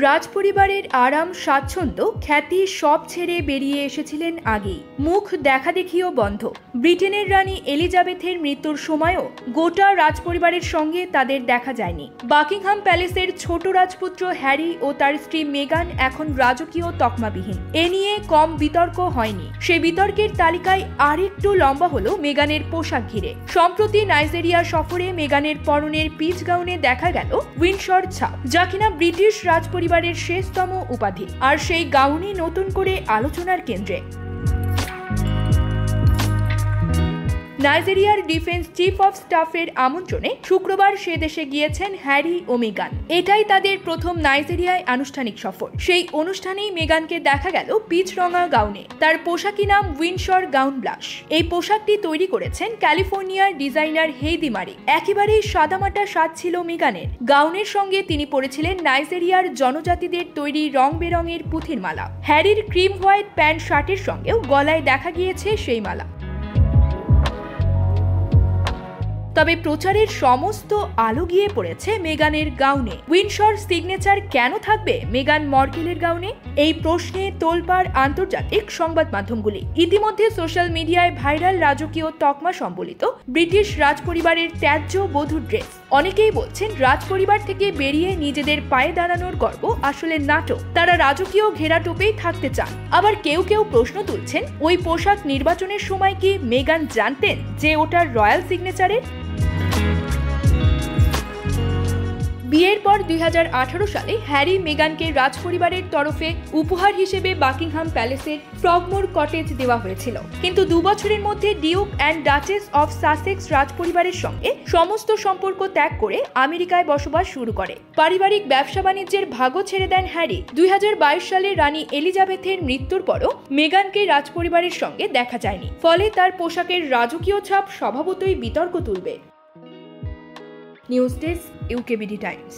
রাজপরিবারের আরাম, স্বাচ্ছন্দ্য, খ্যাতি সব ছেড়ে বেরিয়ে এসেছিলেন আগেই। মুখ দেখাদেখিও বন্ধ। ব্রিটেনের রানী এলিজাবেথের মৃত্যুর সময়ও গোটা রাজপরিবারের সঙ্গে তাদের দেখা যায়নি। বাকিংহাম প্যালেসের ছোট রাজপুত্র হ্যারি ও তার স্ত্রী মেগান এখন রাজকীয় তকমাবিহীন। এ নিয়ে কম বিতর্ক হয়নি। সেই বিতর্কের তালিকায় আরেকটু লম্বা হলো মেগানের পোশাক ঘিরে। সম্প্রতি নাইজেরিয়া সফরে মেগানের পরনের পিচ গাউনে দেখা গেল উইন্ডসর ছাপ, যা কিনা ব্রিটিশ রাজপরিবারের শেষতম উপাধি। আর সেই গাউনই নতুন করে আলোচনার কেন্দ্রে। নাইজেরিয়ার ডিফেন্স চিফ অফ স্টাফের আমন্ত্রণে শুক্রবার সে দেশে গিয়েছেন হ্যারি ও মেগান। এটাই তাদের প্রথম নাইজেরিয়ায় আনুষ্ঠানিক সফর। সেই অনুষ্ঠানেই মেগানকে দেখা গেল পিচ রঙা গাউনে। তার পোশাকি নাম উইন্ডসর গাউন ব্লাশ। এই পোশাকটি তৈরি করেছেন ক্যালিফোর্নিয়ার ডিজাইনার হেইদি মারি। একেবারেই সাদামাটা স্বাদ ছিল মেগানের। গাউনের সঙ্গে তিনি পরেছিলেন নাইজেরিয়ার জনজাতিদের তৈরি রং বেরঙের পুঁথির মালা। হ্যারির ক্রিম হোয়াইট প্যান্ট শার্টের সঙ্গেও গলায় দেখা গিয়েছে সেই মালা। তবে প্রচারের সমস্ত আলো গিয়ে পড়েছে মেগানের গাউনে। উইন্ডসর সিগনেচার কেন থাকবে মেগান মার্কেলের গাউনে? এই প্রশ্নে তোলপাড় আন্তর্জাতিক সংবাদ মাধ্যমগুলি। ইতিমধ্যে সোশ্যাল মিডিয়ায় ভাইরাল রাজকীয় তকমা সম্বলিত ব্রিটিশ রাজপরিবারের ত্যায্য বধূ ড্রেস। অনেকেই বলছেন রাজপরিবার থেকে বেরিয়ে নিজেদের পায়ে দাঁড়ানোর গর্ব আসলে নাটক। তারা রাজকীয় ঘেরাটোপেই থাকতে চান। আবার কেউ কেউ প্রশ্ন তুলছেন, ওই পোশাক নির্বাচনের সময় কি মেগান জানতেন যে ওটার রয়্যাল সিগনেচারের? বিয়ের পর 2018 সালে হ্যারি মেগানকে রাজপরিবারের তরফে উপহার হিসেবে বাকিংহাম প্যালেসের ফ্রগমোর কটেজ দেওয়া হয়েছিল। কিন্তু 2 বছরের মধ্যে Duke and duchess of Sussex রাজপরিবারের সঙ্গে সমস্ত সম্পর্ক ত্যাগ করে আমেরিকায় বসবাস শুরু করে। পারিবারিক ব্যবসা বাণিজ্যের ভাগও ছেড়ে দেন হ্যারি। 2022 সালে রানী এলিজাবেথের মৃত্যুর পরও মেগানকে রাজপরিবারের সঙ্গে দেখা যায়নি। ফলে তার পোশাকের রাজকীয় ছাপ স্বভাবতই বিতর্ক তুলবে। News desk, UKBD Times.